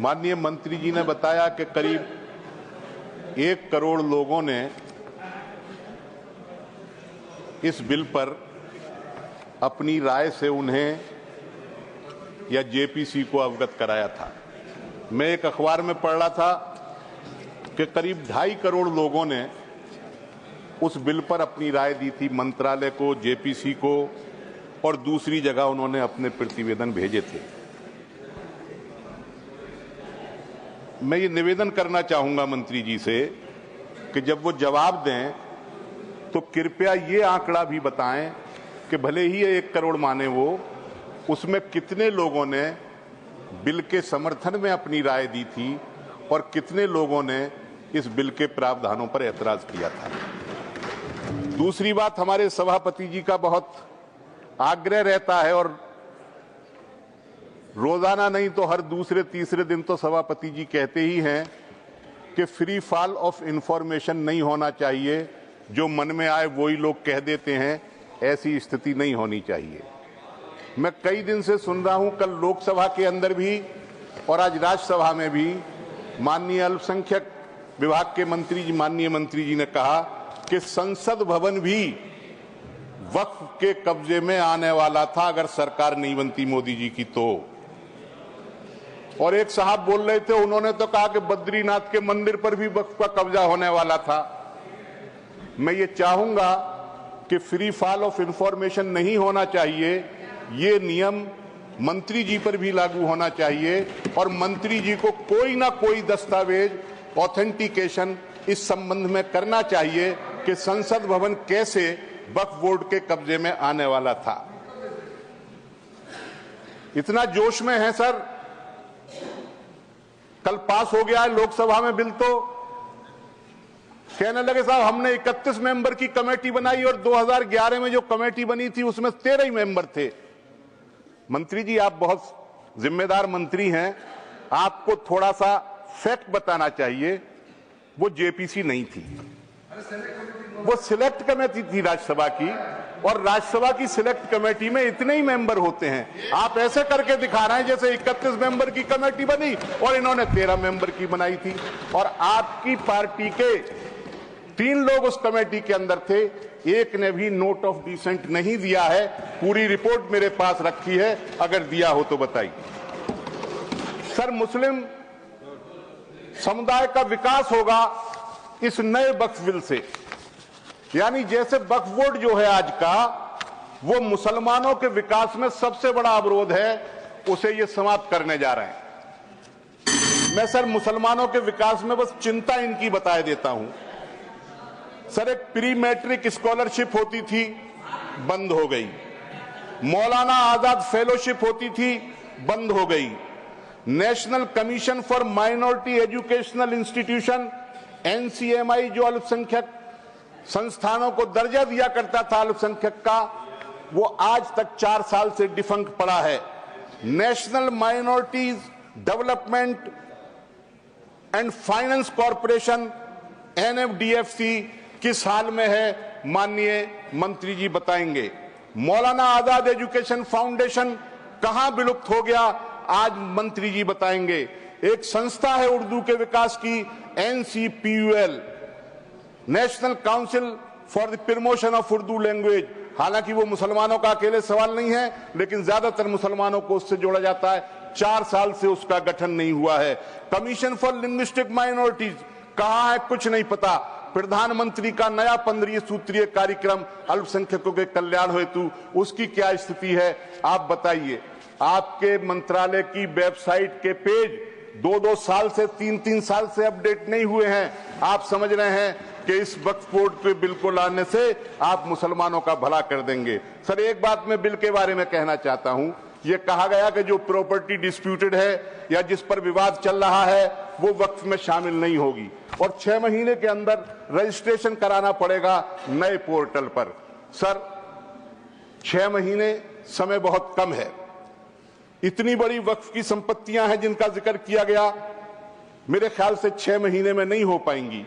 माननीय मंत्री जी ने बताया कि करीब 1 करोड़ लोगों ने इस बिल पर अपनी राय से उन्हें या जेपीसी को अवगत कराया था। मैं एक अखबार में पढ़ रहा था कि करीब 2.5 करोड़ लोगों ने उस बिल पर अपनी राय दी थी, मंत्रालय को, जेपीसी को, और दूसरी जगह उन्होंने अपने प्रतिवेदन भेजे थे। मैं ये निवेदन करना चाहूंगा मंत्री जी से कि जब वो जवाब दें तो कृपया ये आंकड़ा भी बताएं कि भले ही 1 करोड़ माने वो, उसमें कितने लोगों ने बिल के समर्थन में अपनी राय दी थी और कितने लोगों ने इस बिल के प्रावधानों पर ऐतराज किया था। दूसरी बात, हमारे सभापति जी का बहुत आग्रह रहता है और रोजाना नहीं तो हर दूसरे तीसरे दिन तो सभापति जी कहते ही हैं कि फ्री फॉल ऑफ इंफॉर्मेशन नहीं होना चाहिए, जो मन में आए वही लोग कह देते हैं, ऐसी स्थिति नहीं होनी चाहिए। मैं कई दिन से सुन रहा हूं, कल लोकसभा के अंदर भी और आज राज्यसभा में भी माननीय अल्पसंख्यक विभाग के मंत्री जी, माननीय मंत्री जी ने कहा कि संसद भवन भी वक्फ के कब्जे में आने वाला था अगर सरकार नहीं बनती मोदी जी की तो। और एक साहब बोल रहे थे, उन्होंने तो कहा कि बद्रीनाथ के मंदिर पर भी वक्फ का कब्जा होने वाला था। मैं ये चाहूंगा कि फ्री फॉल ऑफ इंफॉर्मेशन नहीं होना चाहिए, ये नियम मंत्री जी पर भी लागू होना चाहिए और मंत्री जी को कोई ना कोई दस्तावेज, ऑथेंटिकेशन इस संबंध में करना चाहिए कि संसद भवन कैसे वक्फ बोर्ड के कब्जे में आने वाला था। इतना जोश में है सर, कल पास हो गया है लोकसभा में बिल तो कहने लगे साहब हमने 31 मेंबर की कमेटी बनाई और 2011 में जो कमेटी बनी थी उसमें 13 ही मेंबर थे। मंत्री जी, आप बहुत जिम्मेदार मंत्री हैं, आपको थोड़ा सा फैक्ट बताना चाहिए। वो जेपीसी नहीं थी, वो सिलेक्ट कमेटी थी राज्यसभा की, और राज्यसभा की सिलेक्ट कमेटी में इतने ही मेंबर होते हैं। आप ऐसे करके दिखा रहे हैं जैसे 31 मेंबर की कमेटी बनी और इन्होंने 13 मेंबर की बनाई थी, और आपकी पार्टी के 3 लोग उस कमेटी के अंदर थे, एक ने भी नोट ऑफ डिसेंट नहीं दिया है। पूरी रिपोर्ट मेरे पास रखी है, अगर दिया हो तो बताइए। सर, मुस्लिम समुदाय का विकास होगा इस नए वक्फ बिल से, यानी जैसे वक्फ बोर्ड जो है आज का, वो मुसलमानों के विकास में सबसे बड़ा अवरोध है, उसे ये समाप्त करने जा रहे हैं। मैं सर मुसलमानों के विकास में बस चिंता इनकी बता देता हूं। सर, एक प्री मैट्रिक स्कॉलरशिप होती थी, बंद हो गई। मौलाना आजाद फेलोशिप होती थी, बंद हो गई। National Commission for Minority Educational Institution NCMI, जो अल्पसंख्यक संस्थानों को दर्जा दिया करता था अल्पसंख्यक का, वो आज तक 4 साल से डिफंक्ट पड़ा है। National Minorities Development and Finance Corporation NFDFC किस हाल में है, माननीय मंत्री जी बताएंगे। मौलाना आजाद एजुकेशन फाउंडेशन कहां विलुप्त हो गया, आज मंत्री जी बताएंगे। एक संस्था है उर्दू के विकास की, NCPUL, National Council for the Promotion of Urdu language. हालांकि वो मुसलमानों का अकेले सवाल नहीं है, लेकिन ज्यादातर मुसलमानों को उससे जोड़ा जाता है। 4 साल से उसका गठन नहीं हुआ है। कमीशन फॉर लिंग्विस्टिक माइनॉरिटीज कहां है, कुछ नहीं पता। प्रधानमंत्री का नया 15 सूत्रीय कार्यक्रम अल्पसंख्यकों के कल्याण हेतु, उसकी क्या स्थिति है, आप बताइए। आपके मंत्रालय की वेबसाइट के पेज 2-2 साल से 3-3 साल से अपडेट नहीं हुए हैं। आप समझ रहे हैं कि इस वक्फ बोर्ड पे बिल को लाने से आप मुसलमानों का भला कर देंगे। सर, एक बात मैं बिल के बारे में कहना चाहता हूं। ये कहा गया कि जो प्रॉपर्टी डिस्प्यूटेड है या जिस पर विवाद चल रहा है वो वक्फ में शामिल नहीं होगी, और 6 महीने के अंदर रजिस्ट्रेशन कराना पड़ेगा नए पोर्टल पर। सर, 6 महीने समय बहुत कम है। इतनी बड़ी वक्फ की संपत्तियां हैं जिनका जिक्र किया गया, मेरे ख्याल से 6 महीने में नहीं हो पाएंगी।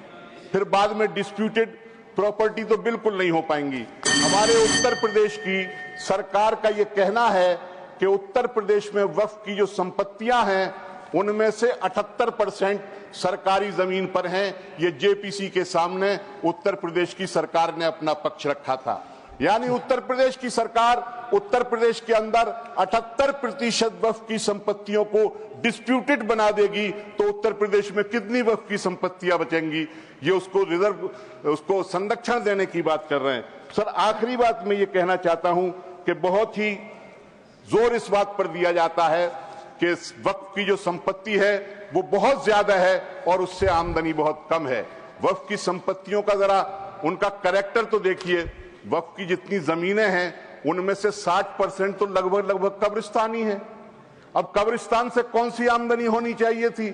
फिर बाद में डिस्प्यूटेड प्रॉपर्टी तो बिल्कुल नहीं हो पाएंगी। हमारे उत्तर प्रदेश की सरकार का यह कहना है कि उत्तर प्रदेश में वक्फ की जो संपत्तियां हैं उनमें से 78% सरकारी जमीन पर हैं। ये जेपीसी के सामने उत्तर प्रदेश की सरकार ने अपना पक्ष रखा था। यानी उत्तर प्रदेश की सरकार उत्तर प्रदेश के अंदर 78% वक्फ की संपत्तियों को डिस्प्यूटेड बना देगी, तो उत्तर प्रदेश में कितनी वक्फ की संपत्तियां बचेंगी? ये उसको संरक्षण देने की बात कर रहे हैं। सर, आखिरी बात मैं ये कहना चाहता हूं कि बहुत ही जोर इस बात पर दिया जाता है कि वक्फ की जो संपत्ति है वो बहुत ज्यादा है और उससे आमदनी बहुत कम है। वक्फ की संपत्तियों का जरा उनका कैरेक्टर तो देखिए। वक्फ की जितनी जमीनें हैं उनमें से 60% तो लगभग कब्रिस्तानी है। अब कब्रिस्तान से कौन सी आमदनी होनी चाहिए थी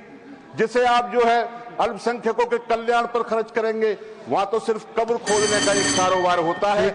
जिसे आप जो है अल्पसंख्यकों के कल्याण पर खर्च करेंगे? वहां तो सिर्फ कब्र खोदने का एक कारोबार होता है।